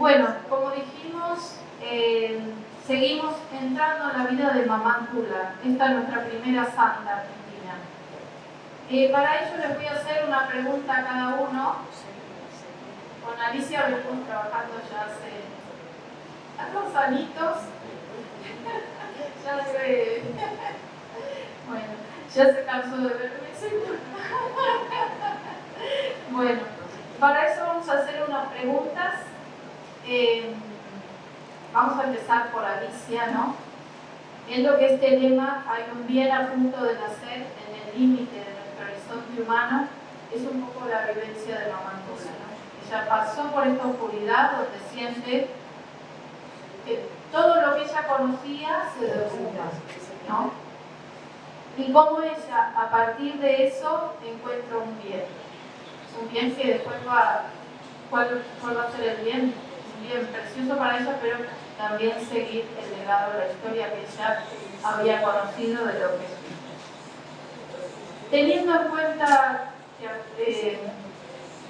Bueno, como dijimos, seguimos entrando en la vida de Mamá Tula. Esta es nuestra primera santa argentina. Para ello les voy a hacer una pregunta a cada uno. Con Alicia venimos trabajando ya hace 2 añitos. Ya se cansó de verme, seguro. Bueno, para eso vamos a hacer unas preguntas. Vamos a empezar por Alicia, ¿no? Viendo que este lema, hay un bien a punto de nacer en el límite de nuestro horizonte humano, es un poco la vivencia de Mamá Tula, ¿no? Ella pasó por esta oscuridad donde siente que todo lo que ella conocía se derrumba, ¿no? Y cómo ella, a partir de eso, encuentra un bien que después ¿cuál va a ser el bien? Un bien precioso para ella, pero también seguir el legado de la historia que ella había conocido de lo que es Cristo. Teniendo en cuenta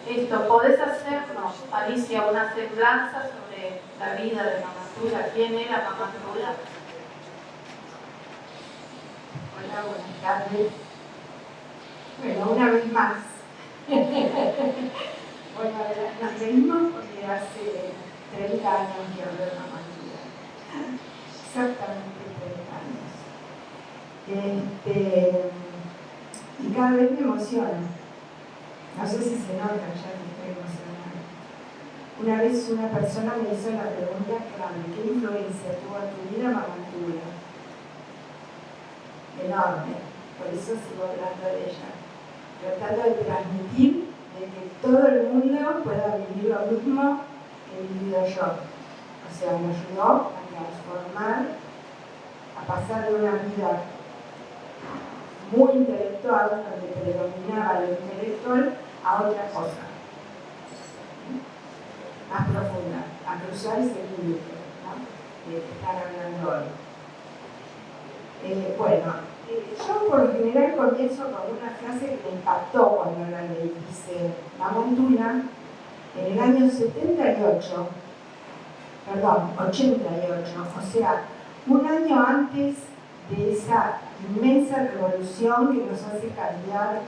esto, ¿podés hacernos, Alicia, una semblanza sobre la vida de Mamá Tula? ¿Quién era Mamá Tula? Hola, buenas tardes. Bueno, una vez más. Bueno, nos reímos porque hace 30 años que hablo de Mamá Tula. Exactamente 30 años. Y cada vez me emociona. No sé si se nota ya que estoy emocionada. Una vez una persona me hizo la pregunta clave: ¿qué influencia tuvo en tu vida Mamá Tula? Enorme, por eso sigo hablando de ella, tratando de transmitir de que todo el mundo pueda vivir lo mismo que he vivido yo. O sea, me ayudó a transformar, a pasar de una vida muy intelectual, donde predominaba lo intelectual, a otra cosa más profunda, a cruzar ese límite, ¿no?, de que están hablando hoy. Yo por lo general comienzo con una frase que me impactó cuando la leí. Dice: Mamá Tula, en el año 88, o sea, un año antes de esa inmensa revolución que nos hace cambiar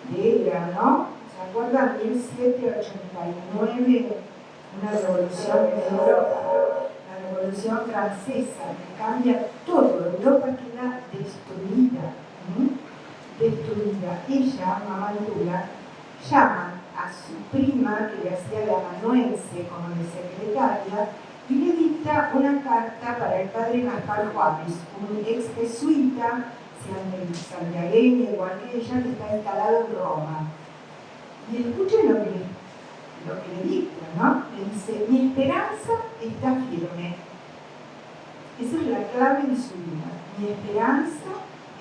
de era, ¿no? ¿Se acuerdan? 1789, una revolución en Europa, la Revolución Francesa, que cambia todo. Europa queda destruida. Destruida. Ella, Mamá Tula, llama a su prima, que le hacía de amanuense como de secretaria, y le dicta una carta para el padre Gaspar Juárez, un ex jesuita, santiagueño igual que ella, que está instalado en Roma. Y escuchen lo que le dicta, ¿no? Le dice: mi esperanza está firme. Esa es la clave de su vida. Mi esperanza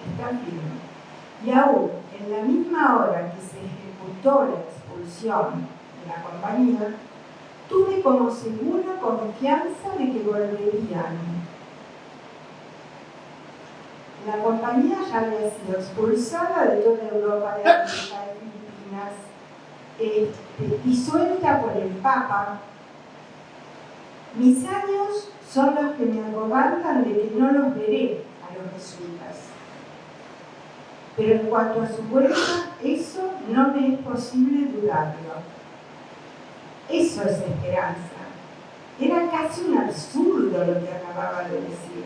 está firme. Y aún en la misma hora que se ejecutó la expulsión de la compañía, tuve como segura confianza de que volverían. La compañía ya había sido expulsada de toda Europa, de África, de Filipinas, disuelta por el Papa. Mis años son los que me acobardan de que no los veré a los jesuitas. Pero en cuanto a su vuelta, eso no me es posible dudarlo. Eso es esperanza. Era casi un absurdo lo que acababa de decir.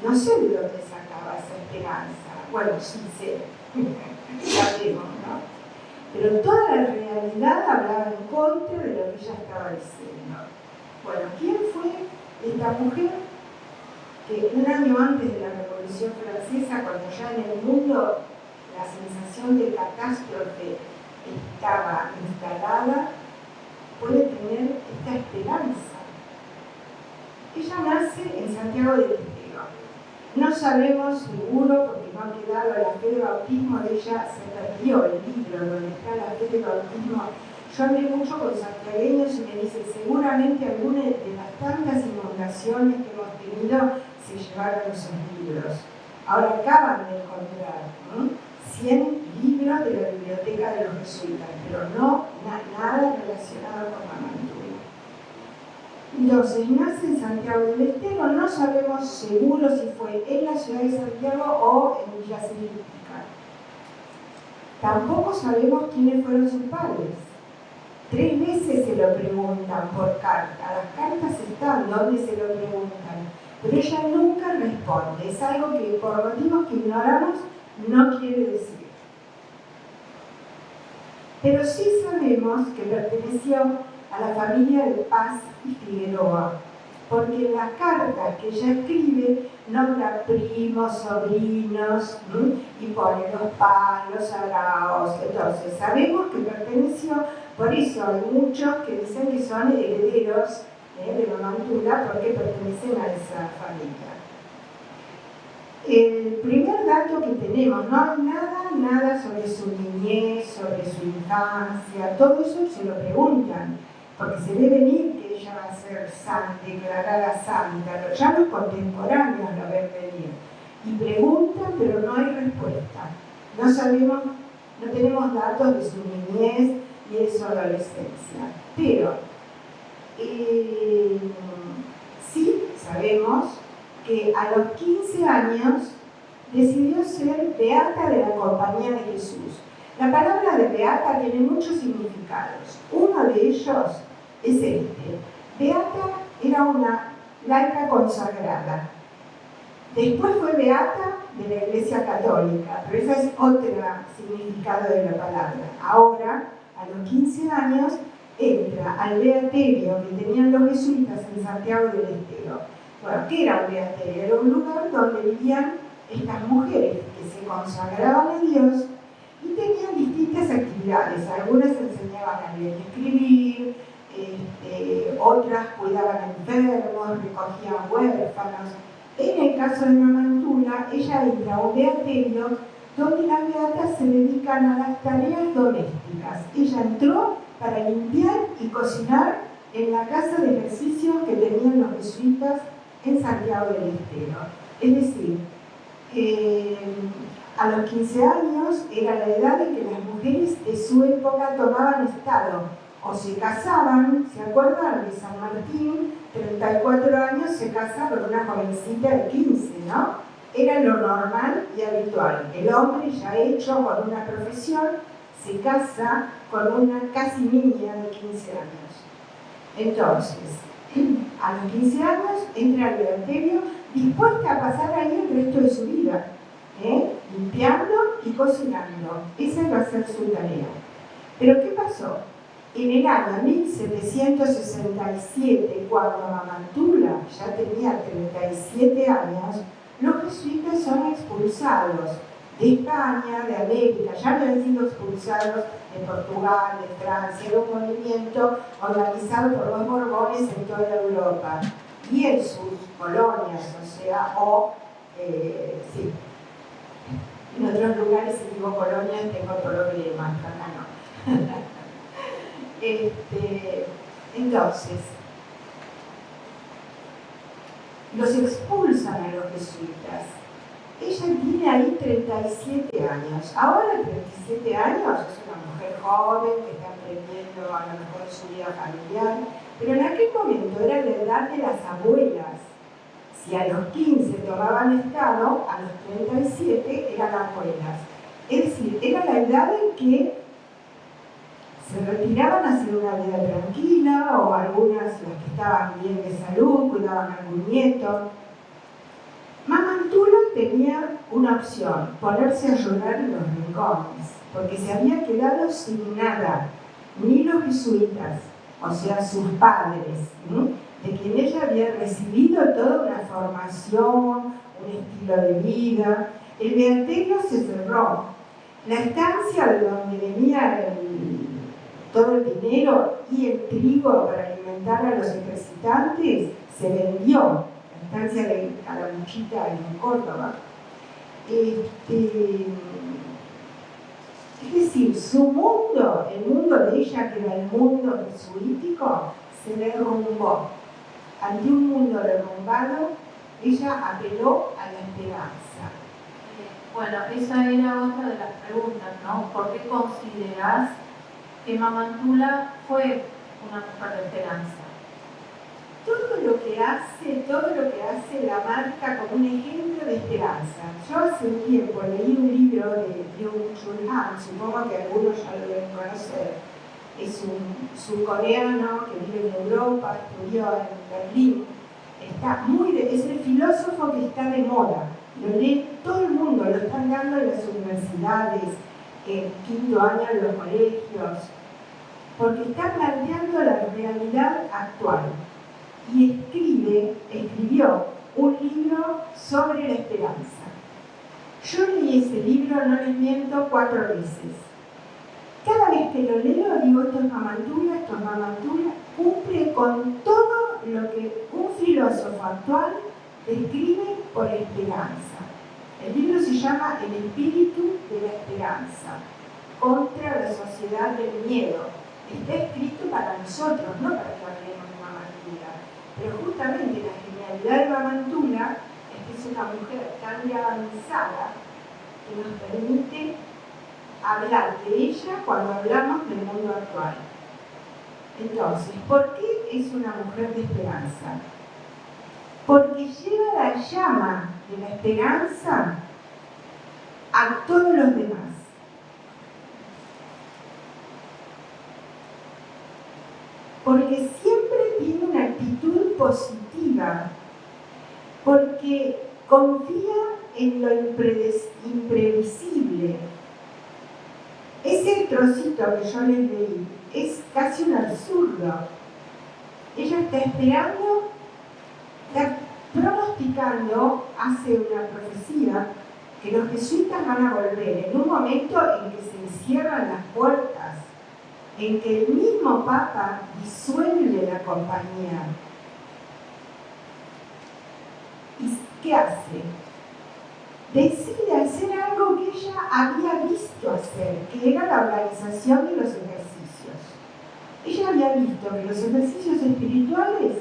No sé de dónde sacaba esa esperanza. Bueno, sí sé. Sabemos, ¿no? Pero toda la realidad hablaba en contra de lo que ella estaba diciendo. Bueno, ¿quién fue esta mujer que un año antes de la Revolución Francesa, cuando ya en el mundo la sensación de catástrofe estaba instalada, puede tener esta esperanza? Ella nace en Santiago del Estero. No sabemos seguro, porque no ha quedado la fe de bautismo de ella, se perdió el libro donde está la fe de bautismo. Yo hablé mucho con santiagueños y me dicen: seguramente alguna de las tantas inundaciones que hemos tenido se llevaron esos libros. Ahora acaban de encontrar 100 libros de la biblioteca de los jesuitas, pero no nada relacionado con Mamá Tula. Entonces, nace en Santiago del Estero, no sabemos seguro si fue en la ciudad de Santiago o en Villa Celíptica. Tampoco sabemos quiénes fueron sus padres. 3 veces se lo preguntan por carta. Las cartas están donde se lo preguntan, pero ella nunca responde. Es algo que por motivos que ignoramos no quiere decir. Pero sí sabemos que perteneció a la familia de Paz y Figueroa, porque en las cartas que ella escribe nombra primos, sobrinos, y pone los Paz, los Araos. Entonces sabemos que perteneció, por eso hay muchos que dicen que son herederos de Mamantula porque pertenecen a esa familia. El primer dato que tenemos, no hay nada sobre su niñez, sobre su infancia, todo eso se lo preguntan, porque se ve venir que ella va a ser santa, declarada santa, ya los contemporáneos lo ven venir. Y preguntan, pero no hay respuesta. No sabemos, no tenemos datos de su niñez y de su adolescencia. Pero sí sabemos que a los 15 años decidió ser beata de la Compañía de Jesús. La palabra de beata tiene muchos significados. Uno de ellos es este. Beata era una laica consagrada. Después fue beata de la Iglesia Católica, pero ese es otro significado de la palabra. Ahora, a los 15 años, entra al beaterio que tenían los jesuitas en Santiago del Estero. Bueno, ¿qué era un beaterio? Era un lugar donde vivían estas mujeres que se consagraban a Dios y tenían distintas actividades. Algunas enseñaban a leer y escribir, otras cuidaban enfermos, recogían huérfanos. En el caso de Mamantula, ella entra a un beaterio donde las beatas se dedican a las tareas domésticas. Ella entró para limpiar y cocinar en la casa de ejercicios que tenían los jesuitas en Santiago del Estero. Es decir, a los 15 años era la edad en que las mujeres de su época tomaban estado o se casaban. ¿Se acuerdan de San Martín? 34 años se casa con una jovencita de 15, ¿no? Era lo normal y habitual. El hombre ya hecho con una profesión se casa con una casi niña de 15 años. Entonces, a los 15 años entra al beaterio dispuesta a pasar ahí el resto de su vida, limpiando y cocinando. Esa va a ser su tarea. Pero ¿qué pasó? En el año 1767, cuando Mamantula ya tenía 37 años, los jesuitas son expulsados de España, de América, ya habían sido expulsados de Portugal, de Francia. Era un movimiento organizado por los Borbones en toda Europa y en sus colonias, en otros lugares, si digo colonias, tengo problemas, acá no. Entonces, los expulsan a los jesuitas. Ella tiene ahí 37 años. Ahora, 37 años, es una mujer joven que está aprendiendo a lo mejor su vida familiar, pero en aquel momento era la edad de las abuelas. Si a los 15 tomaban estado, a los 37 eran abuelas. Es decir, era la edad en que se retiraban a hacer una vida tranquila, o algunas, las que estaban bien de salud, cuidaban a algún nieto. Mamantula tenía una opción, ponerse a llorar en los rincones, porque se había quedado sin nada, ni los jesuitas, o sea, sus padres, de quien ella había recibido toda una formación, un estilo de vida. El beaterio se cerró. La estancia de donde venía todo el dinero y el trigo para alimentar a los ejercitantes se vendió. La estancia de Calamuchita en Córdoba. Es decir, su mundo, el mundo de ella, que era el mundo jesuítico, se derrumbó. Ante un mundo derrumbado, ella apeló a la esperanza. Bueno, esa era otra de las preguntas, ¿no? ¿Por qué considerás que Mamantula fue una mujer de esperanza? todo lo que hace la marca como un ejemplo de esperanza. Yo hace un tiempo leí un libro de Byung-Chul Han, supongo que algunos ya lo deben conocer. Es un surcoreano que vive en Europa, estudió en Berlín. Es el filósofo que está de moda. Lo lee todo el mundo, lo están dando en las universidades, en quinto año en los colegios, porque está planteando la realidad actual. Y escribió un libro sobre la esperanza. Yo leí ese libro, no les miento, 4 veces. Cada vez que lo leo digo, esto es Mamantula, cumple con todo lo que un filósofo actual describe por esperanza. El libro se llama El espíritu de la esperanza, contra la sociedad del miedo. Está escrito para nosotros, no para que hablemos de Mamantula. Pero justamente la genialidad de Mamantula es que es una mujer tan avanzada que nos permite hablar de ella cuando hablamos del mundo actual. Entonces, ¿por qué es una mujer de esperanza? Porque lleva la llama de la esperanza a todos los demás. Porque siempre tiene una actitud positiva, porque confía en lo imprevisible. Ese trocito que yo les leí es casi un absurdo. Ella está esperando, está pronosticando, hace una profecía, que los jesuitas van a volver en un momento en que se encierran las puertas, en que el mismo Papa disuelve la compañía. ¿Y qué hace? Decide hacer algo que ella había visto hacer, que era la organización de los ejercicios. Ella había visto que los ejercicios espirituales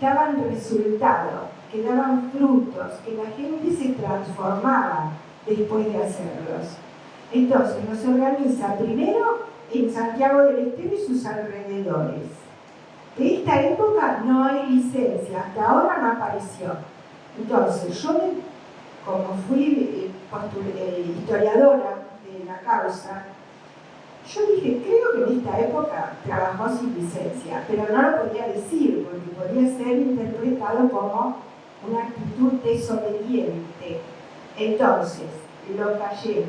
daban resultado, que daban frutos, que la gente se transformaba después de hacerlos. Entonces los organiza primero en Santiago del Estero y sus alrededores. De esta época no hay licencia, hasta ahora no apareció. Entonces yo, como fui historiadora de la causa, yo dije, creo que en esta época trabajó sin licencia, pero no lo podía decir porque podía ser interpretado como una actitud desobediente. Entonces, lo callé.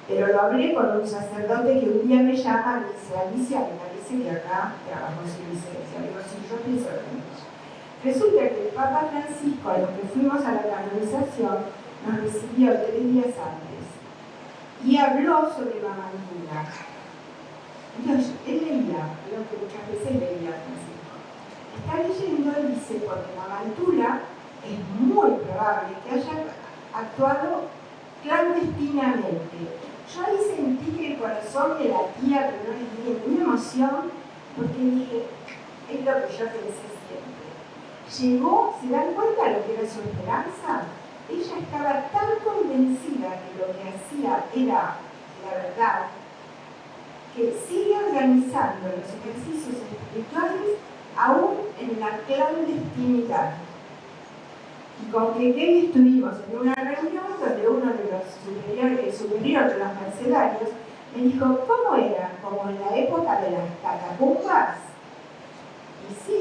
Pero lo hablé con un sacerdote que un día me llama y me dice, Alicia, me parece que acá trabajó sin licencia. Digo, sí, yo pienso lo mismo. Resulta que el Papa Francisco, a los que fuimos a la canonización, nos recibió 3 días antes y habló sobre Mamantula. Entonces, él leía, lo que muchas veces leía Francisco. Está leyendo y dice, porque Mamantula es muy probable que haya actuado clandestinamente. Yo ahí sentí que el corazón me latía, pero no le di una emoción, porque dije, es lo que yo pensé siempre. Llegó, ¿se dan cuenta de lo que era su esperanza? Ella estaba tan convencida que lo que hacía era la verdad, que sigue organizando los ejercicios espirituales aún en la clandestinidad. Y con que estuvimos en una reunión donde uno de los el superior de los mercedarios me dijo, ¿cómo era? ¿Como en la época de las catacumbas? Y sí.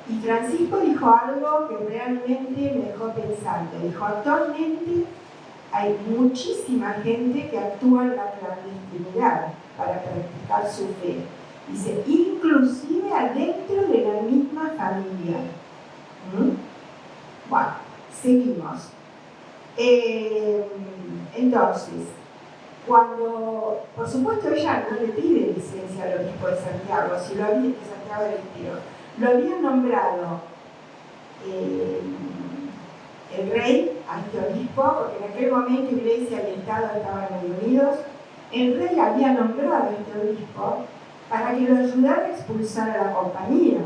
Y Francisco dijo algo que realmente me dejó pensando. Dijo, actualmente hay muchísima gente que actúa en la clandestinidad para practicar su fe. Dice, inclusive adentro de la misma familia. Bueno, seguimos. Entonces, cuando, por supuesto, ella no le pide licencia al obispo de Santiago, si lo había, de Santiago del Estero, lo había nombrado el rey a este obispo, porque en aquel momento Iglesia y Estado estaban muy unidos. El rey había nombrado a este obispo para que lo ayudara a expulsar a la compañía.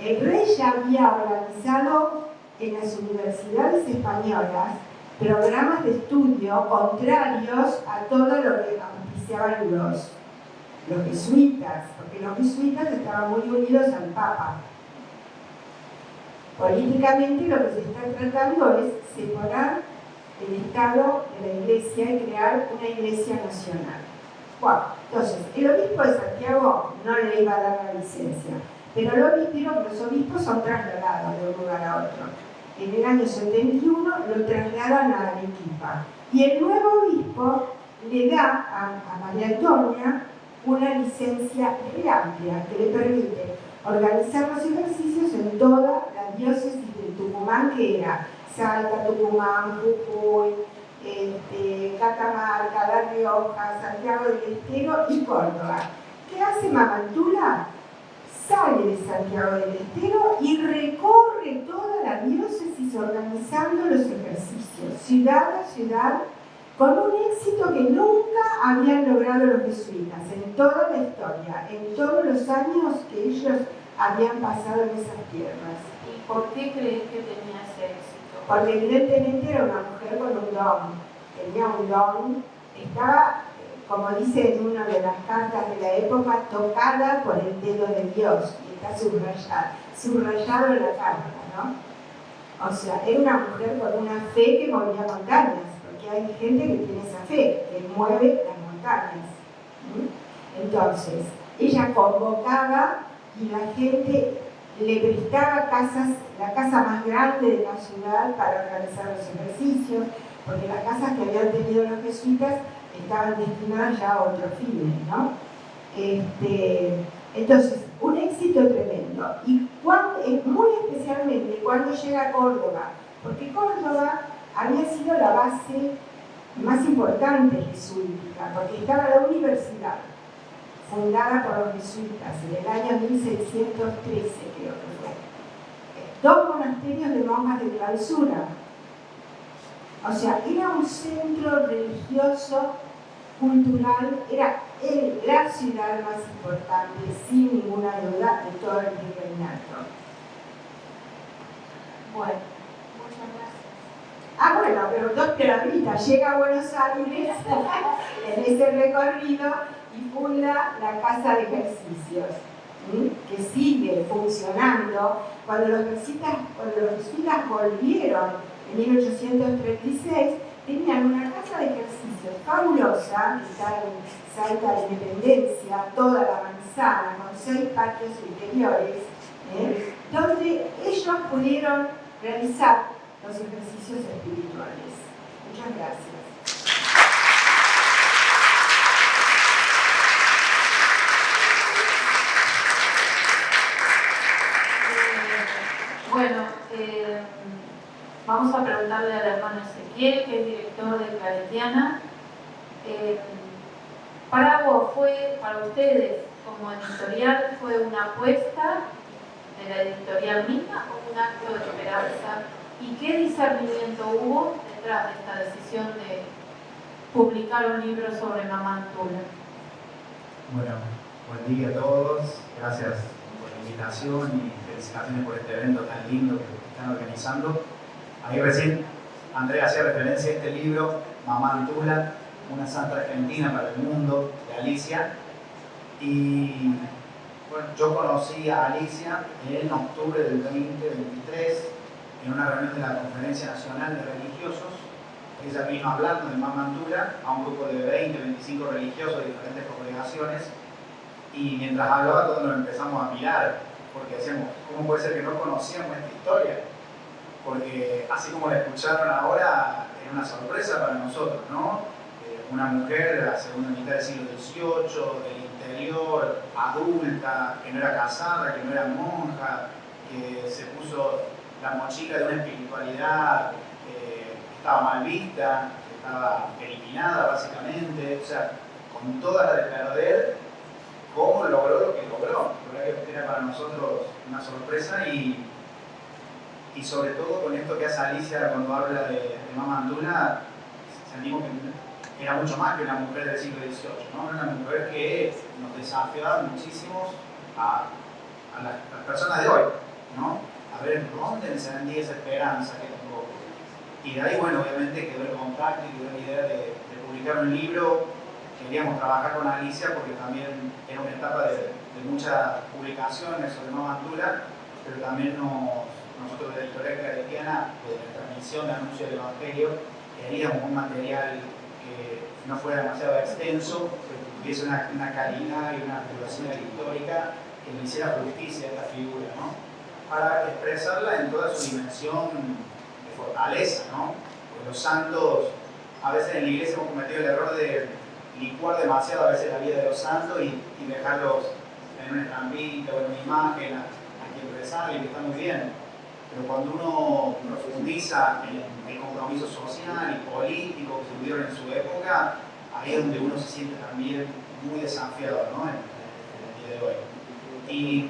El rey ya había organizado en las universidades españolas programas de estudio contrarios a todo lo que auspiciaban los jesuitas, porque los jesuitas estaban muy unidos al Papa. Políticamente lo que se está tratando es separar el Estado de la Iglesia y crear una Iglesia nacional. Bueno, entonces, el obispo de Santiago no le iba a dar la licencia, pero los obispos son trasladados de un lugar a otro. En el año 71 lo trasladan a Arequipa y el nuevo obispo le da a María Antonia una licencia re amplia que le permite organizar los ejercicios en toda la diócesis de Tucumán, que era Salta, Tucumán, Jujuy, Catamarca, La Rioja, Santiago del Estero y Córdoba. ¿Qué hace Mamantula? Sale de Santiago del Estero y recorre toda la diócesis organizando los ejercicios, ciudad a ciudad, con un éxito que nunca habían logrado los jesuitas en toda la historia, en todos los años que ellos habían pasado en esas tierras. ¿Y por qué crees que tenía ese éxito? Porque evidentemente era una mujer con un don, tenía un don, estaba, como dice en una de las cartas de la época, tocada por el dedo de Dios, y está subrayado en la carta, ¿no? O sea, era una mujer con una fe que movía montañas, porque hay gente que tiene esa fe, que mueve las montañas. Entonces, ella convocaba y la gente le prestaba casas, la casa más grande de la ciudad para organizar los ejercicios, porque las casas que habían tenido los jesuitas estaban destinadas ya a otros fines, ¿no? Entonces, un éxito tremendo. Y muy especialmente cuando llega a Córdoba, porque Córdoba había sido la base más importante jesuítica, porque estaba la universidad, fundada por los jesuitas en el año 1613, creo que fue. 2 monasterios de monjas de clausura. O sea, era un centro religioso, cultural, era la ciudad más importante, sin ninguna duda, de todo el virreinato. Bueno, muchas gracias. Bueno, pero 2 palabritas, llega a Buenos Aires en ese recorrido y funda la Casa de Ejercicios, que sigue funcionando. Cuando los jesuitas volvieron en 1836, tenían una casa de ejercicios fabulosa, que está en Salta de Independencia, toda la manzana, con 6 patios interiores, donde ellos pudieron realizar los ejercicios espirituales. Muchas gracias. Bueno, vamos a preguntarle al hermano Ezequiel, que es director de Claretiana. Para ustedes, como editorial, ¿fue una apuesta de la editorial misma o un acto de esperanza? ¿Y qué discernimiento hubo detrás de esta decisión de publicar un libro sobre Mamantula? Bueno, buen día a todos. Gracias por la invitación y felicitaciones por este evento tan lindo que están organizando. Ahí recién Andrea hacía referencia a este libro, Mamantula, una santa argentina para el mundo, de Alicia. Y bueno, yo conocí a Alicia en octubre del 2023 en una reunión de la Conferencia Nacional de Religiosos. Ella vino hablando de Mamantula a un grupo de 20, 25 religiosos de diferentes congregaciones, y mientras hablaba todos nos empezamos a mirar, porque decíamos, ¿cómo puede ser que no conocíamos esta historia? Porque así como la escucharon ahora, era una sorpresa para nosotros, ¿no? Una mujer de la segunda mitad del siglo XVIII, del interior, adulta, que no era casada, que no era monja, que se puso la mochila de una espiritualidad que estaba mal vista, que estaba eliminada básicamente, o sea, con toda la de perder, cómo logró lo que logró. La verdad que era para nosotros una sorpresa, y sobre todo con esto que hace Alicia cuando habla de Mamantula, sentimos que era mucho más que una mujer del siglo XVIII, ¿no? Era una mujer que nos desafiaba muchísimo a las personas de hoy, ¿no? A ver dónde encendía esa esperanza que tengo. Y de ahí, bueno, obviamente quedó el contacto y quedó la idea de publicar un libro queríamos trabajar con Alicia porque también era una etapa de muchas publicaciones sobre Nueva Antula, pero también nosotros de la Editorial Claretiana, de nuestra misión de anuncio del Evangelio, queríamos un material que no fuera demasiado extenso, pero que tuviese una calidad y una curiosidad histórica que le hiciera justicia a esta figura, ¿no? Para expresarla en toda su dimensión de fortaleza, ¿no? Porque los santos, a veces en la iglesia hemos cometido el error de licuar demasiado a veces la vida de los santos y dejarlos en una estampita o en una imagen a quien rezar, y que está muy bien. Pero cuando uno profundiza en el compromiso social y político que tuvieron en su época, ahí es donde uno se siente también muy desafiado, ¿no? en el día de hoy. Y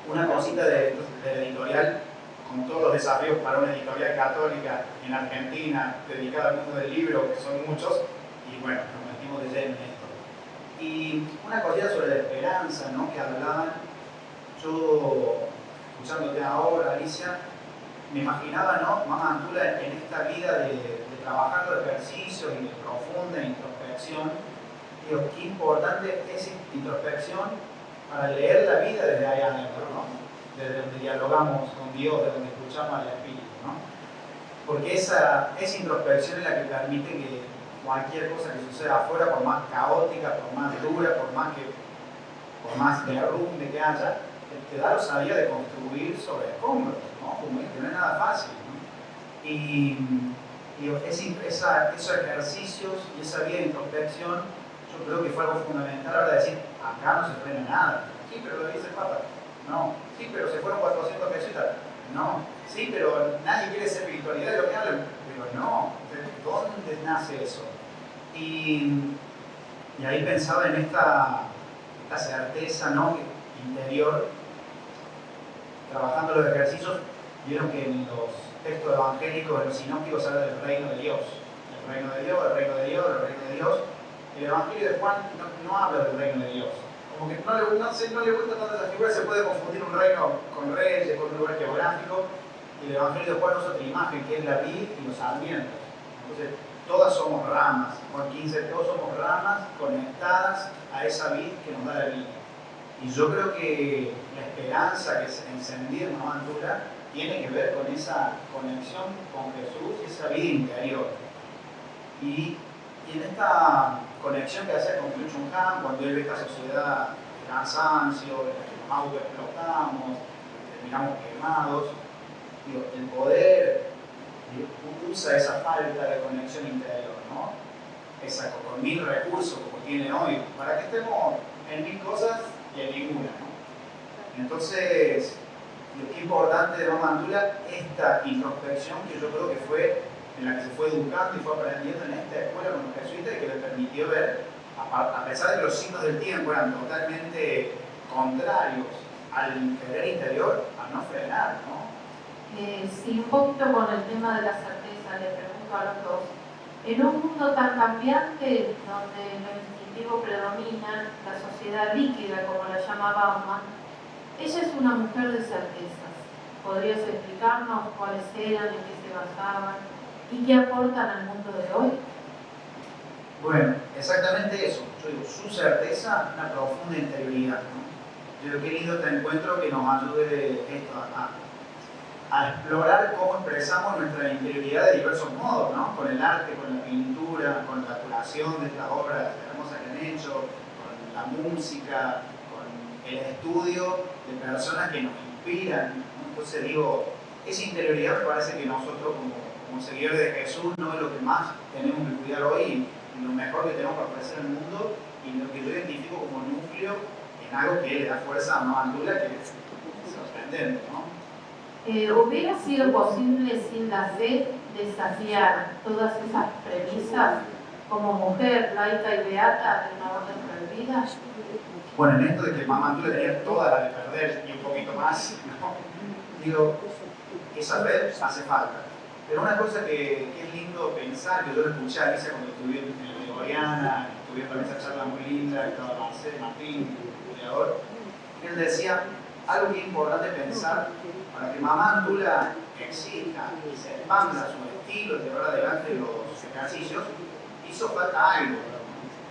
una cosita de la editorial, con todos los desafíos para una editorial católica en Argentina, dedicada al mundo del libro, que son muchos, y bueno, nos metimos de lleno en esto. Y una cosita sobre la esperanza, ¿no? Que hablaban, yo, escuchándote ahora, Alicia, me imaginaba, ¿no? Mamá Antula en esta vida de trabajar los ejercicios y de profunda introspección. Digo, qué importante es esa introspección para leer la vida desde ahí adentro, ¿no? Desde donde dialogamos con Dios, desde donde escuchamos al Espíritu, ¿no? Porque esa introspección es la que permite que cualquier cosa que suceda afuera, por más caótica, por más dura, por más derrumbe que haya, te da la osadía de construir sobre escombros, ¿no? Como que no es nada fácil, ¿no? Y esos ejercicios y esa vida de introspección, yo creo que fue algo fundamental a la hora de decir, acá no se frena nada. Sí, pero lo dice el Papa. No. Sí, pero se fueron 400 jesuitas. No. Sí, pero nadie quiere ser espiritualidad de lo que hablan. Pero no. ¿De dónde nace eso? Y ahí pensaba en esta certeza, ¿no? interior. Trabajando los ejercicios, vieron que en los textos evangélicos, en los sinópticos, habla del reino de Dios. El reino de Dios, el reino de Dios, el reino de Dios. El Evangelio de Juan no habla del reino de Dios. Como que no le gusta tanto esa figura, se puede confundir un reino con reyes, con un lugar geográfico. Y el Evangelio de Juan usa otra imagen, que es la vid y los sarmientos. Entonces, todas somos ramas. Juan 15, todos somos ramas conectadas a esa vid que nos da la vida. Y yo creo que la esperanza que se encendía en Nueva Antula tiene que ver con esa conexión con Jesús y esa vida interior. Y en esta conexión que hace con Byung Chul Han, cuando él ve esta sociedad de cansancio, en la que nos autoexplotamos, terminamos quemados, digo, el poder usa esa falta de conexión interior, ¿no? Esa, con 1000 recursos como tiene hoy, para que estemos en 1000 cosas y en ninguna, ¿no? Entonces, lo que es importante de Nueva Antula, esta introspección que yo creo que fue en la que se fue educando y fue aprendiendo en esta escuela con los jesuitas y que le permitió ver, a pesar de que los signos del tiempo eran totalmente contrarios al querer interior, a no frenar, ¿no? Sí, un poquito con el tema de la certeza, le pregunto a los dos. En un mundo tan cambiante, donde lo instintivo predomina, la sociedad líquida, como la llama Bauman, ella es una mujer de certezas. ¿Podrías explicarnos cuáles eran, en qué se basaban y qué aportan al mundo de hoy? Bueno, exactamente eso. Yo digo, su certeza, una profunda interioridad, ¿no? Yo he querido este encuentro que nos ayude esto a explorar cómo expresamos nuestra interioridad de diversos modos, ¿no? Con el arte, con la pintura, con la curación de estas obras hermosas que han hecho, con la música, con el estudio de personas que nos inspiran, ¿no? Entonces digo, esa interioridad me parece que nosotros como seguidores de Jesús no es lo que más tenemos que cuidar hoy y lo mejor que tenemos para ofrecer al mundo y lo que yo identifico como núcleo en algo que le da fuerza a Nueva Antula, que es sorprendente, ¿no? ¿Hubiera sido posible sin la fe desafiar todas esas premisas como mujer laica y beata de una orden prohibida? Bueno, en esto de que Mamá Antula tenía toda la de perder y un poquito más, ¿no? Digo, esa fe hace falta. Pero una cosa que es lindo pensar, que yo lo escuché a Alicia cuando estuve en Gregoriana, estuve con esa charla muy linda, estaba Martín, el estudiador, él decía, algo que es importante pensar, para que Mamá Antula exista y se expanda su estilo de llevar adelante los ejercicios, hizo falta algo,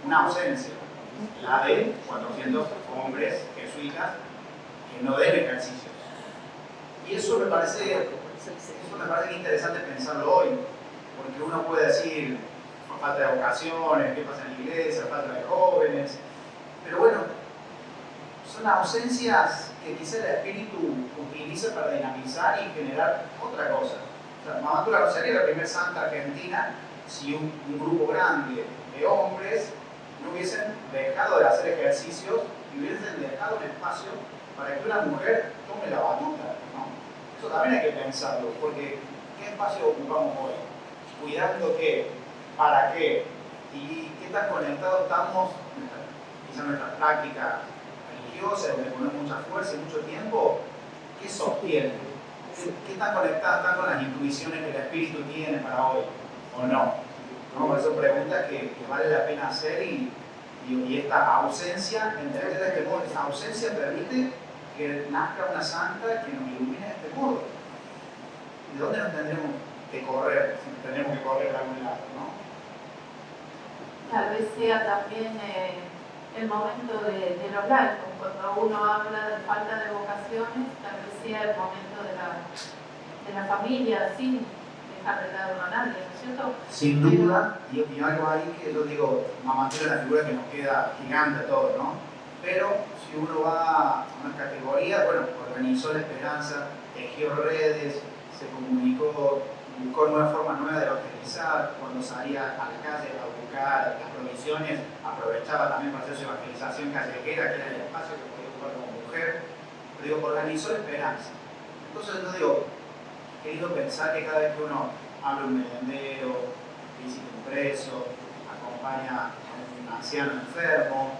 una ausencia, la de 400 hombres jesuitas que no den ejercicios. Y eso me parece interesante pensarlo hoy, porque uno puede decir, falta de vocaciones, qué pasa en la iglesia, falta de jóvenes, pero bueno, son ausencias que quizá el Espíritu utiliza para dinamizar y generar otra cosa. O sea, Mamá Tula no sería la primera santa argentina si un grupo grande de hombres no hubiesen dejado de hacer ejercicios y hubiesen dejado un espacio para que una mujer tome la batuta, ¿no? Eso también hay que pensarlo, porque ¿qué espacio ocupamos hoy? ¿Cuidando qué? ¿Para qué? ¿Y qué tan conectados estamos, quizá en nuestra práctica religiosa, donde ponemos mucha fuerza y mucho tiempo? ¿Qué sostiene? ¿Qué tan conectadas están con las intuiciones que el Espíritu tiene para hoy? ¿O no? ¿No? Son preguntas que vale la pena hacer y esta ausencia, entender de este modo, esta ausencia permite que nazca una santa que nos ilumine de este modo. ¿De dónde nos tendremos que correr? Si nos tendremos que correr a algún lado, ¿no? Tal vez sea también el momento de los laicos. Cuando uno habla de falta de vocaciones, tal vez sea el momento de la familia, sin dejar de lado a nadie, ¿no es cierto? Sin duda, y algo ahí que yo digo, Mamá Tula es una figura que nos queda gigante a todos, ¿no? Pero si uno va a una categoría, bueno, organizó la esperanza, tejió redes, se comunicó, buscó nuevas formas nuevas de evangelizar, cuando salía a la calle a buscar las provisiones, aprovechaba también para hacer su evangelización callejera, que era el espacio que podía ocupar como mujer, pero digo, organizó la esperanza. Entonces yo digo, he querido pensar que cada vez que uno habla un merendero, visita un preso, acompaña a un anciano enfermo,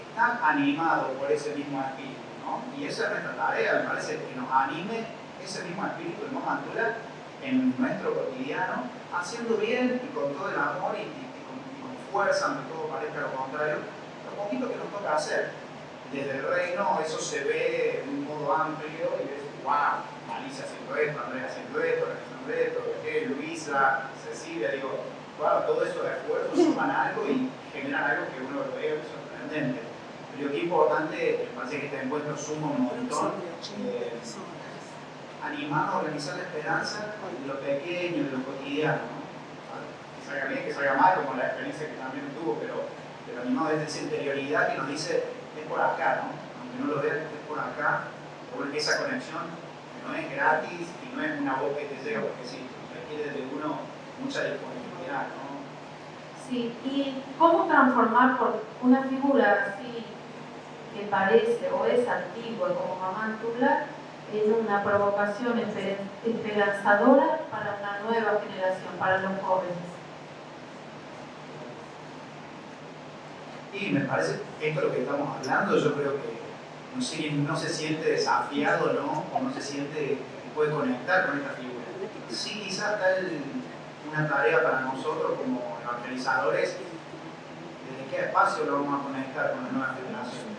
está animado por ese mismo espíritu, ¿no? Y esa es nuestra tarea, me parece, que nos anime ese mismo espíritu de Mamá Tula en nuestro cotidiano, haciendo bien y con todo el amor y con fuerza, aunque todo parezca lo contrario, lo poquito que nos toca hacer. Desde el reino eso se ve de un modo amplio y ves, wow, Alicia haciendo esto, Andrea haciendo esto, Luisa, Cecilia, digo, wow, todo eso de esfuerzo suman algo y generan algo que uno lo ve sorprendente. Pero qué importante, me parece que este encuentro suma un montón, animar a organizar la esperanza de lo pequeño, de lo cotidiano, ¿no? Que salga bien, que salga mal, como la experiencia que también tuvo, pero animado desde esa interioridad que nos dice, es por acá, ¿no? Aunque no lo veas, es por acá, porque esa conexión que no es gratis y no es una voz que te llega porque sí, requiere de uno mucha disponibilidad, ¿no? Sí, y cómo transformar por una figura así que parece o es antigua como Mamá Tula en una provocación esperanzadora para una nueva generación, para los jóvenes. Y me parece que esto es lo que estamos hablando, yo creo que no se siente desafiado, ¿no? O no se siente que puede conectar con esta figura. Sí, quizás está una tarea para nosotros como evangelizadores, desde qué espacio lo vamos a conectar con la nueva generación,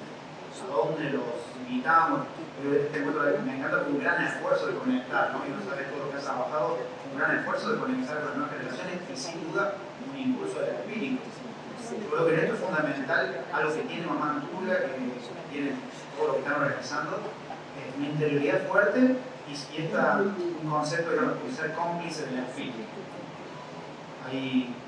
a dónde los invitamos. Este encuentro me encanta, un gran esfuerzo de conectar, ¿no? Y no sabes todo lo que has trabajado, un gran esfuerzo de conectar con las nuevas generaciones y sin duda un impulso del espíritu. Yo creo que en esto es fundamental algo que tiene Mamá Tula, que tiene todo lo que están organizando, es una interioridad fuerte y un concepto de ser cómplice del espíritu.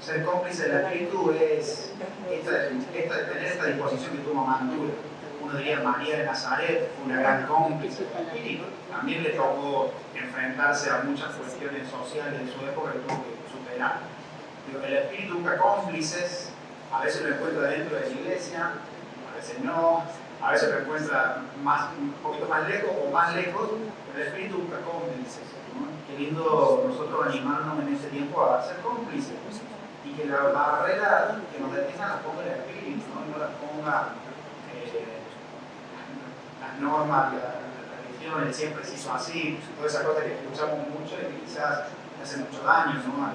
Ser cómplice del espíritu es tener esta disposición que tuvo Mamá Tula. Uno diría María de Nazaret fue una gran cómplice del espíritu. También le tocó enfrentarse a muchas cuestiones sociales de su época que tuvo que superar. Pero el espíritu busca cómplices, a veces lo encuentra dentro de la iglesia, a veces no, a veces lo encuentra un poquito más lejos o más lejos, pero el espíritu busca cómplices, ¿no? Queriendo nosotros animarnos en ese tiempo a ser cómplices y que la barrera que nos detenga la ponga el espíritu, ¿no? Y no la ponga las normas, la religión, el siempre se hizo así, todas esas cosas que escuchamos mucho y que quizás hacen mucho daño, ¿no? a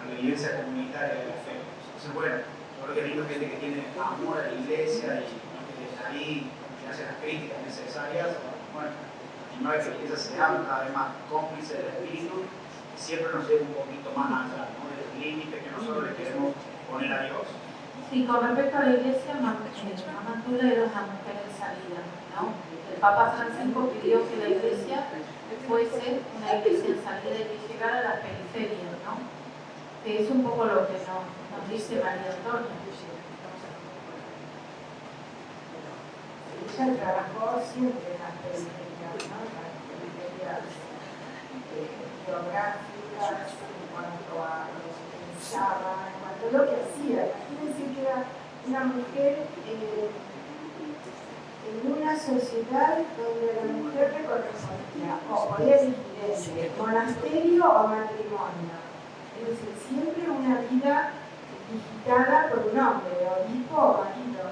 la vivencia comunitaria de la fe. Entonces, bueno, yo creo que es lindo gente que tiene amor a la iglesia y que desde ahí que hace las críticas necesarias, bueno, animar a que la iglesia sea cada vez más cómplice del espíritu y siempre nos lleve un poquito más allá, ¿no? Del límite que nosotros le queremos poner a Dios. Sí, con respecto a la iglesia, Mamantula era una mujer en salida, ¿no? El Papa Francisco pidió que la iglesia fuese una iglesia en salida y que llegara a las periferias, ¿no? Que es un poco lo que nos dice María Antonia. Ella trabajó siempre en las periferias, ¿no? En las periferias geográficas, en cuanto a lo que pensaba, en cuanto a lo que hacía. Imagínense que era una mujer en una sociedad donde la mujer le correspondía o podía elegir monasterio o matrimonio. Es decir, siempre una vida digitada por un hombre, obispo o marido.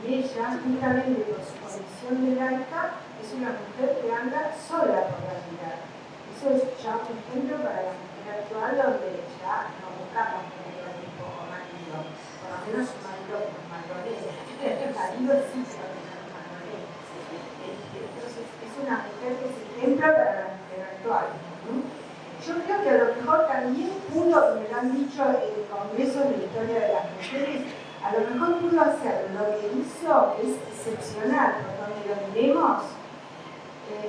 Y ella, justamente por su condición de laica, es una mujer que anda sola por la vida. Eso es ya un ejemplo para la mujer actual, donde ya no buscamos tener obispo o marido, por lo menos un marido con madurez. El marido sí, pero con madurez. Entonces, es una mujer que es ejemplo para la mujer actual, ¿no? Yo creo que a lo mejor también pudo, y me lo han dicho en congresos de historia de las mujeres, a lo mejor pudo hacer lo que hizo, que es excepcional, por donde lo miremos,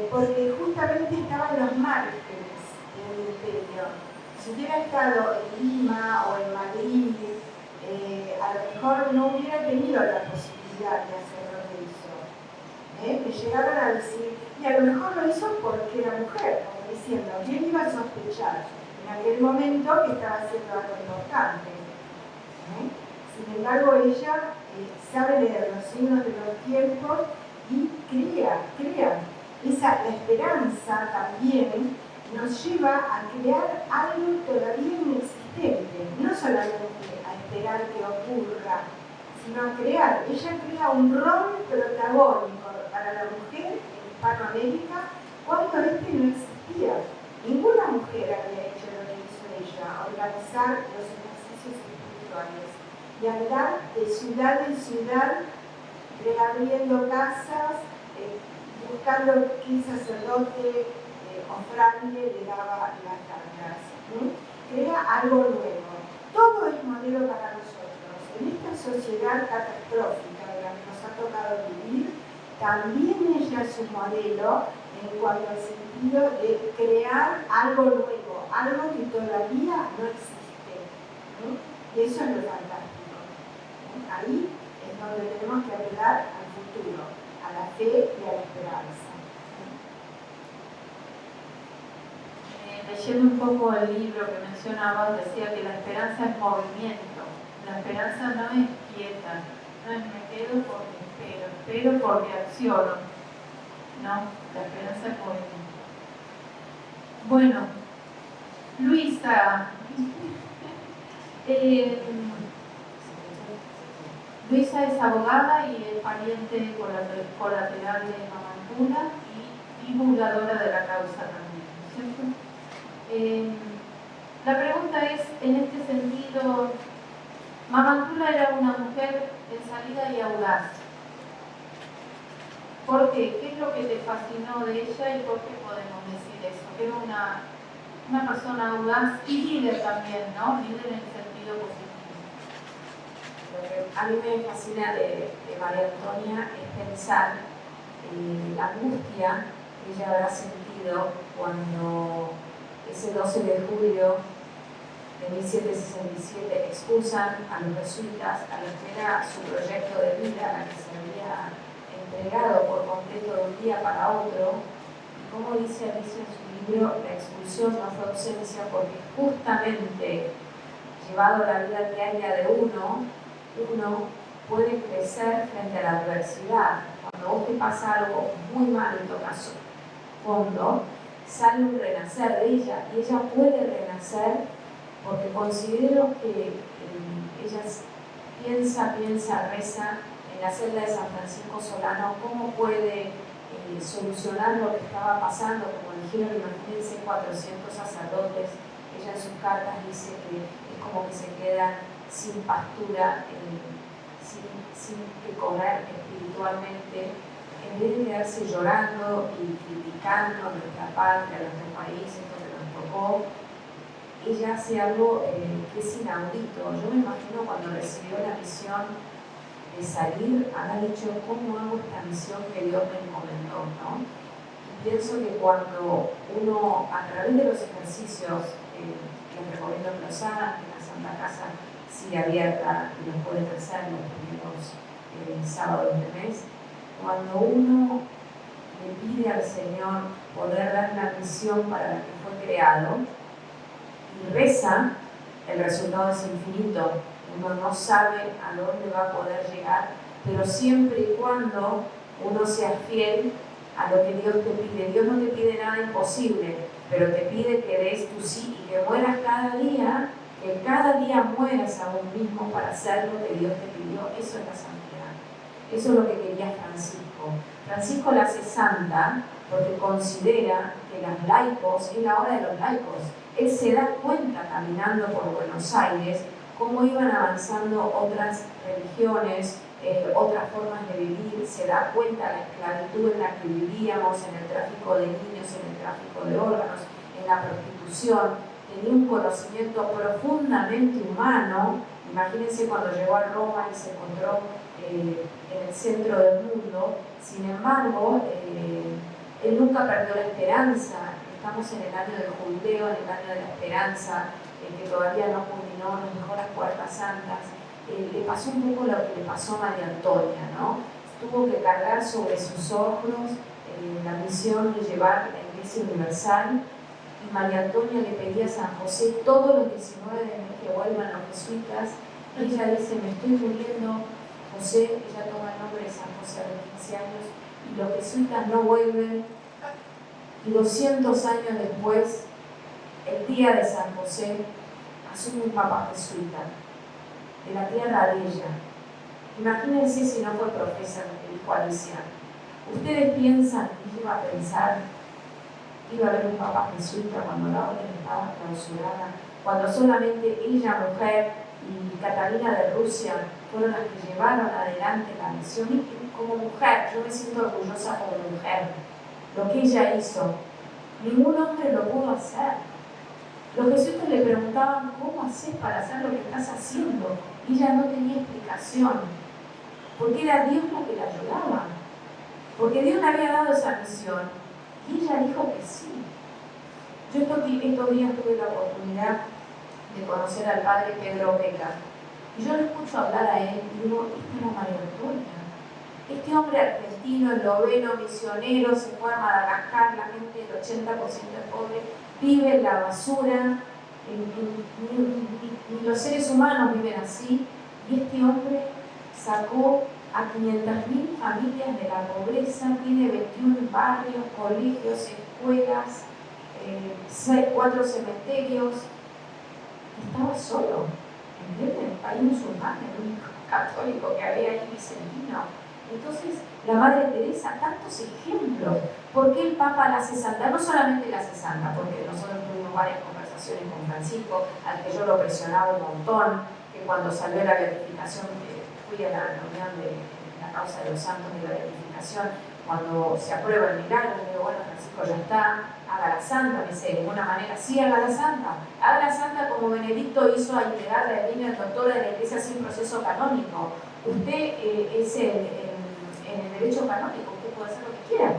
porque justamente estaba en los márgenes del imperio. Si hubiera estado en Lima o en Madrid, a lo mejor no hubiera tenido la posibilidad de hacer lo que hizo. Me llegaron a decir, y a lo mejor lo hizo porque era mujer, como diciendo, ¿quién iba a sospechar en aquel momento que estaba haciendo algo importante? Sin embargo, ella sabe leer los signos de los tiempos y crea. La esperanza también nos lleva a crear algo todavía inexistente, no solamente a esperar que ocurra, sino a crear. Ella crea un rol protagónico para la mujer en Hispanoamérica cuando este no existía. Ninguna mujer había hecho lo que hizo ella, organizar los ejercicios espirituales y andar de ciudad en ciudad, reabriendo casas, buscando qué sacerdote o fraile le daba las cargas. Crea algo nuevo. Todo es modelo para nosotros. En esta sociedad catastrófica de la que nos ha tocado vivir, también ella es un modelo en cuanto al sentido de crear algo nuevo, algo que todavía no existe. Y eso es lo fantástico. Ahí es donde tenemos que apelar al futuro, a la fe y a la esperanza. Leyendo un poco el libro que mencionaba, decía que la esperanza es movimiento. La esperanza no es quieta, no es me quedo porque espero porque acciono. No, la esperanza es movimiento. Bueno, Luisa. Luisa es abogada y es pariente colateral de Mamantula y divulgadora de la causa también, ¿cierto? La pregunta es, en este sentido, Mamantula era una mujer en salida y audaz. ¿Por qué? ¿Qué es lo que te fascinó de ella y por qué podemos decir eso? Que era una persona audaz y líder también, ¿no? Líder en el sentido positivo. Lo que a mí me fascina de María Antonia es pensar la angustia que ella habrá sentido cuando ese 12 de julio de 1767 expulsan a los jesuitas, a los que era su proyecto de vida, a la que se había entregado por completo de un día para otro. Y como dice Alicia en su libro, la expulsión no fue ausencia porque justamente llevado a la vida diaria de uno puede crecer frente a la adversidad. Cuando vos te pasa algo muy malo y tocas fondo, sale un renacer de ella y ella puede renacer porque considero que ella piensa, reza en la celda de San Francisco Solano cómo puede solucionar lo que estaba pasando, como dijeron, imagínense 400 sacerdotes. Ella en sus cartas dice que es como que se quedan sin pastura, sin que comer espiritualmente, en vez de quedarse llorando y criticando a nuestra patria, a nuestro país, esto que nos tocó, ella hace algo que es inaudito. Yo me imagino cuando recibió la misión de salir, habrá dicho, ¿cómo hago esta misión que Dios me encomendó? ¿No? Y pienso que cuando uno, a través de los ejercicios, les recomiendo que los hagan, que la Santa Casa sigue abierta y los pueden hacer los primeros sábados del mes, cuando uno le pide al Señor poder dar la misión para la que fue creado y reza, el resultado es infinito. Uno no sabe a dónde va a poder llegar, pero siempre y cuando uno sea fiel a lo que Dios te pide. Dios no te pide nada imposible, pero te pide que des tu sí y que mueras cada día, que cada día mueras a vos mismo para hacer lo que Dios te pidió. Eso es la santidad. Eso es lo que quería Francisco. Francisco la hace santa porque considera que los laicos, es la hora de los laicos. Él se da cuenta caminando por Buenos Aires cómo iban avanzando otras religiones, otras formas de vivir, se da cuenta de la esclavitud en la que vivíamos, en el tráfico de niños, en el tráfico de órganos, en la prostitución. Tenía un conocimiento profundamente humano. Imagínense cuando llegó a Roma y se encontró en el centro del mundo. Sin embargo, él nunca perdió la esperanza. Estamos en el año del jubileo, en el año de la esperanza, que todavía no culminó, nos dejó las puertas santas. Le pasó un poco lo que le pasó a María Antonia, ¿no? Tuvo que cargar sobre sus hombros la misión de llevar la Iglesia Universal, y María Antonia le pedía a San José todos los 19 de mes que vuelvan los jesuitas, y ella dice, me estoy muriendo, José, ella toma el nombre de San José a los 15 años, y los jesuitas no vuelven, y 200 años después, el día de San José, asume un papa jesuita de la tierra de ella. Imagínense si no fue profesa lo que dijo Alicia. ¿Ustedes piensan que iba a pensar que iba a haber un papa jesuita cuando la orden estaba clausurada, cuando solamente ella, mujer, y Catalina de Rusia fueron las que llevaron adelante la misión? Y como mujer, yo me siento orgullosa como mujer, lo que ella hizo, ningún hombre lo pudo hacer. Los jesuitas le preguntaban, ¿cómo haces para hacer lo que estás haciendo? Y ella no tenía explicación, porque era Dios lo que la ayudaba, porque Dios le había dado esa misión, y ella dijo que sí. Yo estos días tuve la oportunidad de conocer al padre Pedro Beca, y yo le escucho hablar a él, y digo, esta era María Antonia. Este hombre argentino, esloveno, misionero, se fue a Madagascar, la gente, el 80% es pobre, vive en la basura, ni los seres humanos viven así, y este hombre sacó a 500.000 familias de la pobreza, tiene 21 barrios, colegios, escuelas, 4 cementerios, estaba solo, ¿entienden? El país musulmán, el único católico que había ahí, vicentino. Entonces, la Madre Teresa, tantos ejemplos. ¿Por qué el Papa la hace santa? No solamente la hace santa, porque nosotros tuvimos varias conversaciones con Francisco, al que yo lo presionaba un montón, que cuando salió la beatificación, fui a la reunión de la causa de los santos de la beatificación, cuando se aprueba el milagro, le digo, bueno, Francisco ya está, haga la santa, me dice, de ninguna manera, sí, haga la santa como Benedicto hizo a integrar la línea doctora de la Iglesia sin proceso canónico. Usted es en el derecho canónico, usted puede hacer lo que quiera.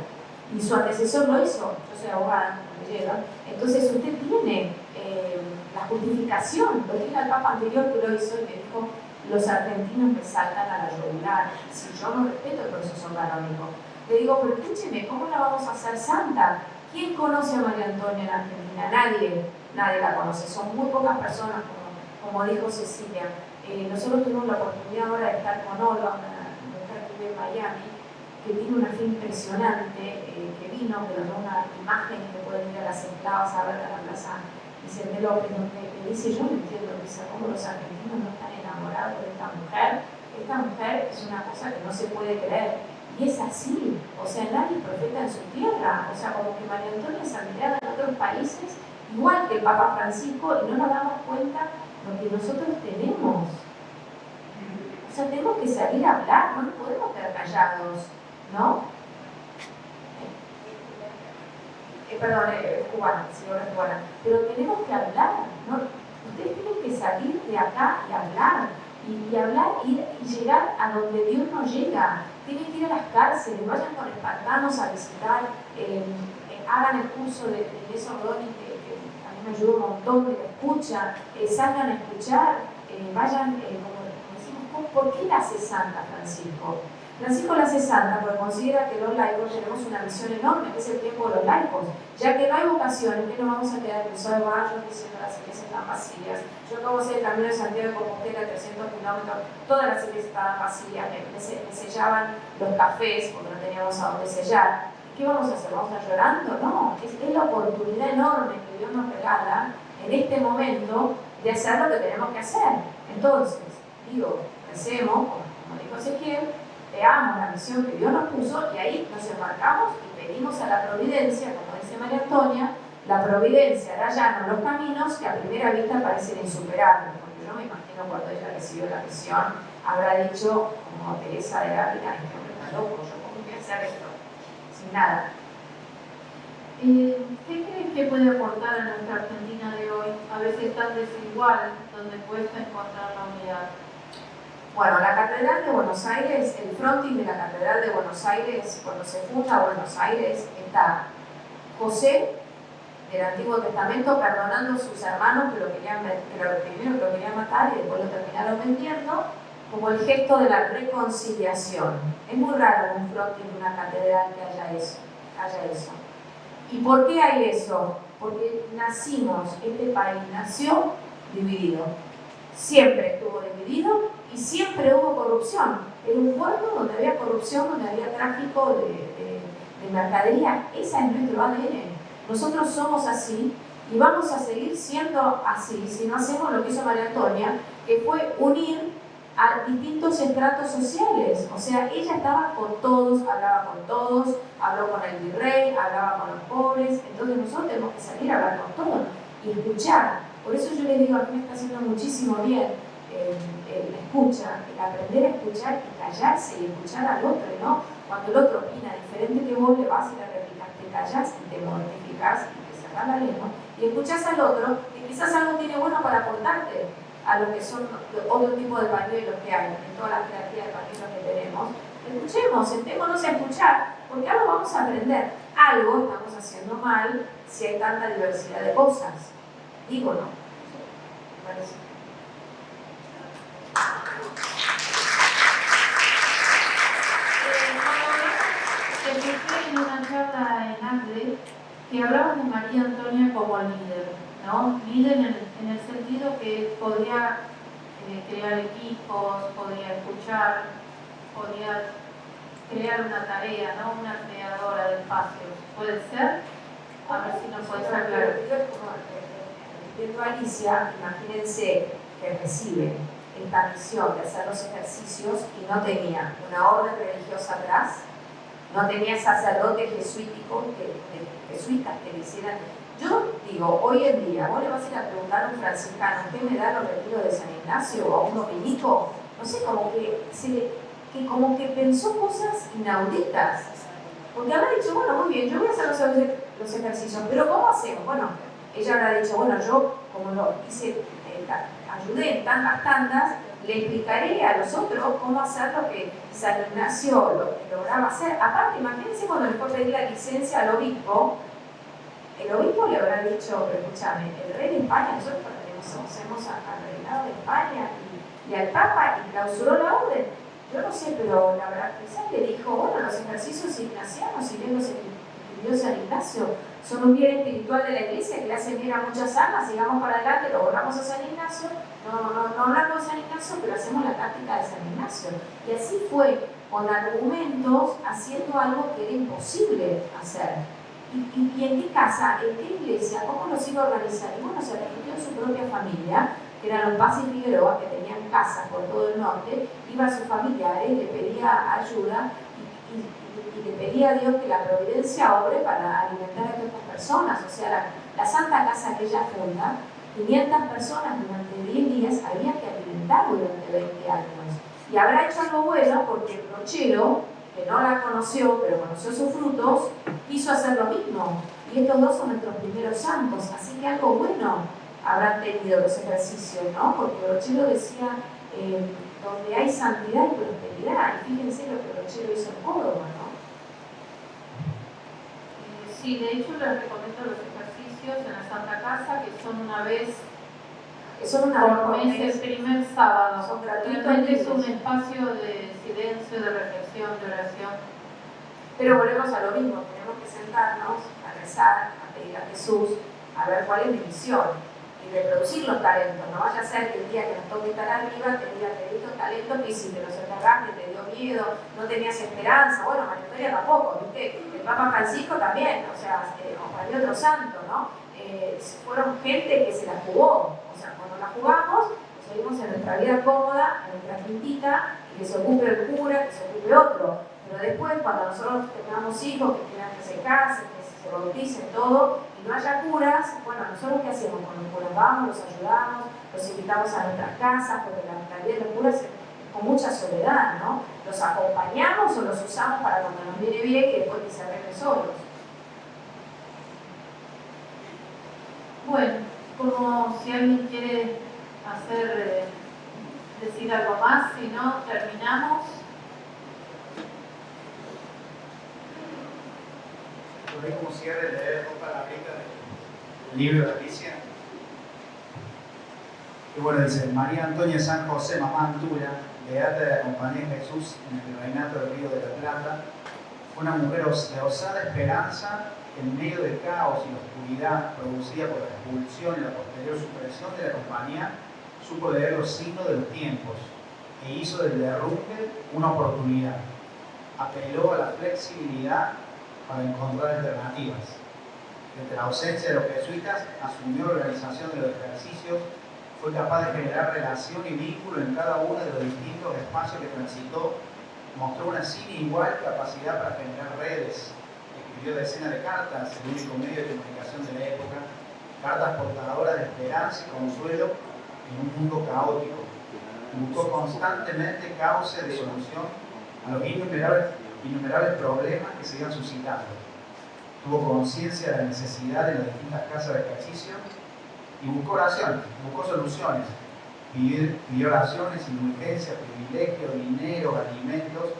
Y su antecesor lo hizo, yo soy abogada, me lleva. Entonces usted tiene la justificación, lo tiene el Papa anterior que lo hizo y me dijo, los argentinos me saltan a la yugular si yo no respeto el proceso canónico. Le digo, pero escúcheme, ¿cómo la vamos a hacer santa? ¿Quién conoce a María Antonia en Argentina? Nadie la conoce, son muy pocas personas, como dijo Cecilia. Nosotros tuvimos la oportunidad ahora de estar con Olga, una mujer que vive en Miami, que tiene una fe impresionante, que vino, que nos da una imagen que pueden ir a las enclavas a ver a la plaza Vicente López, donde me dice, yo no entiendo, dice, cómo los argentinos no están enamorados de esta mujer. Esta mujer es una cosa que no se puede creer. Y es así, o sea, nadie es profeta en su tierra, o sea, como que María Antonia es admirada en otros países, igual que el Papa Francisco, y no nos damos cuenta lo que nosotros tenemos. O sea, tenemos que salir a hablar, no nos podemos quedar callados, ¿no? es cubana, señora es cubana, pero tenemos que hablar, ¿no? Ustedes tienen que salir de acá y hablar, y hablar y llegar a donde Dios no llega. Tienen que ir a las cárceles, vayan con espartanos a visitar, hagan el curso de Inés Ordóñez, que a mí me ayudó un montón, de la escucha, salgan a escuchar, vayan, como decimos, ¿por qué la hace Santa Francisco? Francisco la hace santa porque considera que los laicos tenemos una misión enorme, que es el tiempo de los laicos. Ya que no hay vocaciones, que no vamos a quedar cruzados de barrios diciendo las iglesias están vacías. Yo acabo de hacer el camino de Santiago de Compostela, 300 kilómetros, todas las iglesias estaban vacías, me sellaban los cafés porque no teníamos a dónde sellar. ¿Qué vamos a hacer? ¿Vamos a estar llorando? No, es la oportunidad enorme que Dios nos regala en este momento de hacer lo que tenemos que hacer. Entonces, digo, recemos, como dijo Ezequiel, veamos la misión que Dios nos puso y ahí nos embarcamos y pedimos a la providencia, como dice María Antonia, la providencia hará llanos los caminos que a primera vista parecen insuperables, porque yo me imagino cuando ella recibió la misión habrá dicho, como Teresa de Ávila, este hombre está loco, yo cómo voy a hacer esto, sin nada. ¿Qué crees que puede aportar a nuestra Argentina de hoy, a veces tan desigual, donde cuesta encontrar la unidad? Bueno, la Catedral de Buenos Aires, el frontis de la Catedral de Buenos Aires, cuando se funda Buenos Aires, está José del Antiguo Testamento perdonando a sus hermanos que primero que lo querían matar y después lo terminaron vendiendo, como el gesto de la reconciliación. Es muy raro en un frontis de una catedral que haya eso. ¿Y por qué hay eso? Porque este país nació dividido. Siempre estuvo dividido y siempre hubo corrupción. Era un pueblo donde había corrupción, donde había tráfico de mercadería. Ese es nuestro ADN. Nosotros somos así y vamos a seguir siendo así si no hacemos lo que hizo María Antonia, que fue unir a distintos estratos sociales. O sea, ella estaba con todos, hablaba con todos, habló con el virrey, hablaba con los pobres. Entonces nosotros tenemos que salir a hablar con todos y escuchar. Por eso yo les digo, a mí me está haciendo muchísimo bien la escucha, el aprender a escuchar y callarse y escuchar al otro, ¿no? Cuando el otro opina diferente que vos, le vas y le replicas, te callas y te mortificas y te sacas la lengua y escuchás al otro y quizás algo tiene bueno para aportarte a lo que son otro tipo de pañuelos que hay, en toda la jerarquía de pañuelos que tenemos. Escuchemos, sentémonos a escuchar, porque algo vamos a aprender, algo estamos haciendo mal si hay tanta diversidad de cosas. Digo, ¿no? Me parece. Escuché en una charla en ACDE que hablaban de María Antonia como líder, ¿no? Líder en el sentido que podía crear equipos, podía escuchar, podía crear una tarea, ¿no? Una creadora de espacios. ¿Puede ser? A ver si nos puedes aclarar. Viendo a Alicia, imagínense que recibe esta misión de hacer los ejercicios y no tenía una orden religiosa atrás, no tenía sacerdotes jesuitas que le hicieran. Yo digo, hoy en día, vos le vas a ir a preguntar a un franciscano, ¿qué me da los retiros de San Ignacio o a un dominico? No sé, como que pensó cosas inauditas. Porque habrá dicho, bueno, muy bien, yo voy a hacer los ejercicios, pero ¿cómo hacemos? Bueno, ella habrá dicho, bueno, yo como lo hice, ayudé en tantas tandas, le explicaré a los otros cómo hacer lo que San Ignacio lograba hacer. Aparte, imagínense cuando le fue a pedir la licencia al obispo, el obispo le habrá dicho, pero escúchame, el rey de España, nosotros pertenecemos al reinado de España y al Papa, y clausuró la orden. Yo no sé, pero la verdad, quizás le dijo, bueno, los ejercicios ignacianos, si bien los escribió San Ignacio, son un bien espiritual de la iglesia que le hacen bien a muchas almas, sigamos para adelante, lo borramos a San Ignacio, no hablamos de San Ignacio, pero hacemos la táctica de San Ignacio. Y así fue, con argumentos, haciendo algo que era imposible hacer. ¿Y en qué casa, en qué iglesia, cómo los iba a organizar? Y bueno, se refugió en su propia familia, que eran los Paz y Figueroa, que tenían casas por todo el norte, iba a sus familiares, le pedía ayuda y le pedía a Dios que la providencia obre para alimentar a todas estas personas. O sea, la Santa Casa que ella funda, 500 personas durante 10 días había que alimentar durante 20 años. Y habrá hecho algo bueno porque el brochero que no la conoció, pero conoció sus frutos, quiso hacer lo mismo. Y estos dos son nuestros primeros santos, así que algo bueno habrán tenido los ejercicios, ¿no? Porque Brochero decía, donde hay santidad y prosperidad, y fíjense lo que Brochero hizo en Córdoba, ¿no? Sí, de hecho les recomiendo los ejercicios en la Santa Casa, que son una vez por mes, el primer sábado. Son gratuitos. Realmente es un espacio de silencio, de reflexión, de oración. Pero volvemos a lo mismo, tenemos que sentarnos a rezar, a pedir a Jesús, a ver cuál es mi misión y reproducir los talentos. No vaya a ser que el día que nos toque estar arriba te diga, te di estos talentos, que hiciste, los enterraste, te dio miedo, no tenías esperanza. Bueno, María Antonia tampoco, ¿viste? El Papa Francisco también, o sea, o otro santo, ¿no? Fueron gente que se la jugó, o sea, cuando la jugamos, seguimos en nuestra vida cómoda, en nuestra quintita, y que se ocupe el cura, que se ocupe otro. Pero después, cuando nosotros tengamos hijos, que quieran que se casen, que se bauticen, todo, y no haya curas, bueno, ¿nosotros qué hacemos con los curas? Vamos, los ayudamos, los invitamos a nuestras casas, porque la vida de los curas es con mucha soledad, ¿no? ¿Los acompañamos o los usamos para cuando nos viene bien y después que se arreglen solos? Bueno, como si alguien quiere decir algo más, si no, terminamos. Por ahí como cierre, leer dos palabritas del libro de Alicia. Y bueno, dice, María Antonia San José, mamá Antula, beata de la Compañía de Jesús en el Reinato del Río de la Plata, fue una mujer de osada esperanza en medio del caos y la oscuridad producida por la expulsión y la posterior supresión de la Compañía, supo leer los signos de los tiempos e hizo del derrumbe una oportunidad. Apeló a la flexibilidad para encontrar alternativas. Desde la ausencia de los jesuitas, asumió la organización de los ejercicios, fue capaz de generar relación y vínculo en cada uno de los distintos espacios que transitó, mostró una sin igual capacidad para generar redes, escribió decenas de cartas, el único medio de comunicación de la época, cartas portadoras de esperanza y consuelo en un mundo caótico. Buscó constantemente causas de solución a los innumerables problemas que se iban suscitando. Tuvo conciencia de la necesidad de las distintas casas de ejercicio y buscó oraciones, buscó soluciones. Pidió oraciones, indulgencias, privilegios, dinero, alimentos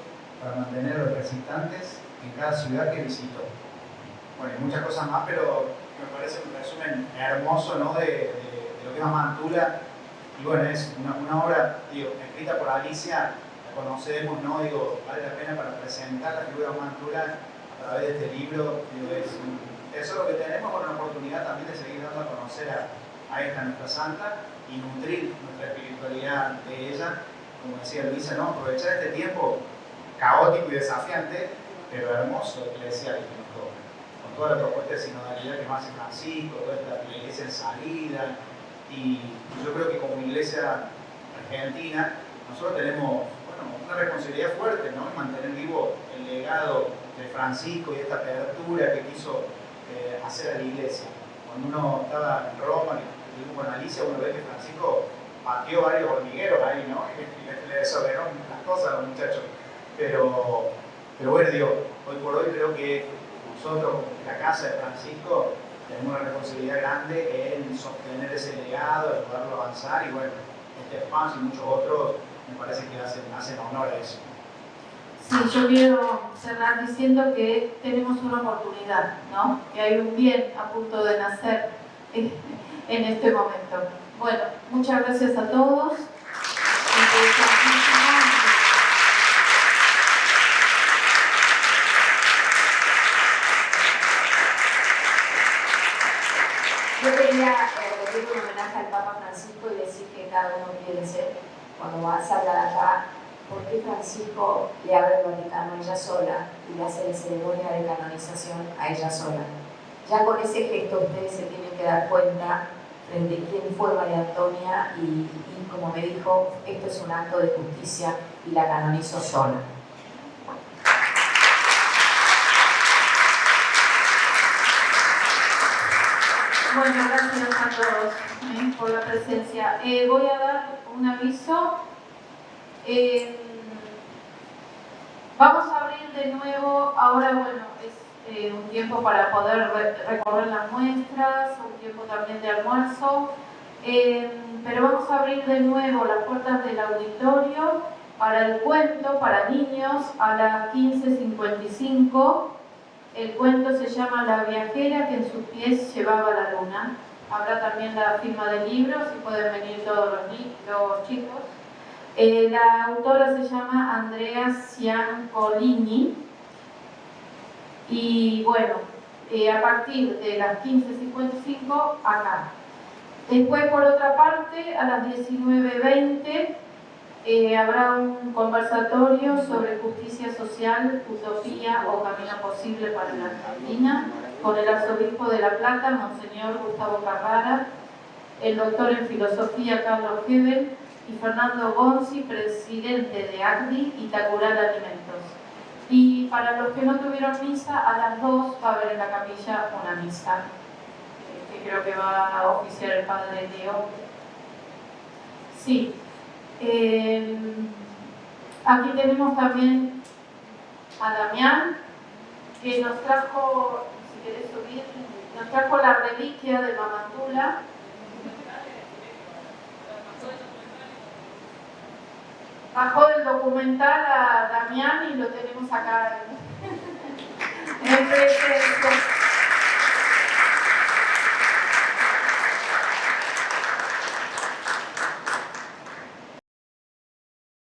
para mantener a los ejercitantes en cada ciudad que visitó. Bueno, hay muchas cosas más, pero me parece un resumen hermoso, ¿no? de lo que es Mamá Antula. Y bueno, es una obra, digo, escrita por Alicia, la conocemos, ¿no? Digo, vale la pena para presentar la figura de Mamá Antula a través de este libro. Digo, eso es lo que tenemos, con una oportunidad también de seguir dando a conocer a esta nuestra santa y nutrir nuestra espiritualidad de ella. Como decía Luisa, ¿no? Aprovechar este tiempo caótico y desafiante, pero hermoso, que le decía con toda la propuesta de sinodalidad que más hace Francisco, toda la iglesia en salida. Y yo creo que como iglesia argentina, nosotros tenemos una responsabilidad fuerte, ¿no? En mantener vivo el legado de Francisco y esta apertura que quiso hacer a la iglesia. Cuando uno estaba en Roma, y estuvimos con Alicia, uno ve que Francisco pateó varios hormigueros ahí, ¿no? Y le desordenó las cosas a los muchachos. Pero bueno, digo, hoy por hoy creo que nosotros, la casa de Francisco, tenemos una responsabilidad grande en sostener ese legado, ayudarlo a avanzar, y bueno, este espacio y muchos otros me parece que hacen honor a eso. Sí, yo quiero cerrar diciendo que tenemos una oportunidad, ¿no? Que hay un bien a punto de nacer en este momento. Bueno, muchas gracias a todos. Yo quería rendir un homenaje al Papa Francisco y decir que cada uno piense, cuando salga de acá, por qué Francisco le abre el Vaticano a ella sola y le hace la ceremonia de canonización a ella sola. Ya con ese gesto ustedes se tienen que dar cuenta frente a quién fue María Antonia y como me dijo, esto es un acto de justicia y la canonizo sola. Bueno, gracias a todos por la presencia. Voy a dar un aviso. Vamos a abrir de nuevo, ahora bueno, es un tiempo para poder recorrer las muestras, un tiempo también de almuerzo, pero vamos a abrir de nuevo las puertas del auditorio para el cuento para niños a las 15:55. El cuento se llama La viajera que en sus pies llevaba la luna. Habrá también la firma de libros y pueden venir todos los chicos. La autora se llama Andrea Ciancolini. Y bueno, a partir de las 15:55 acá. Después, por otra parte, a las 19:20 habrá un conversatorio sobre justicia social, utopía o camino posible para la Argentina, con el arzobispo de La Plata, Monseñor Gustavo Carrara, el doctor en filosofía Carlos Hebel y Fernando Gonzi, presidente de ACDI y Tacural Alimentos. Y para los que no tuvieron misa, a las 2 va a haber en la capilla una misa, que creo que va a oficiar el padre Leo. Sí. Aquí tenemos también a Damián, que nos trajo, si querés subir, nos trajo la reliquia de Mamantula. Bajó del documental a Damián y lo tenemos acá en el frente.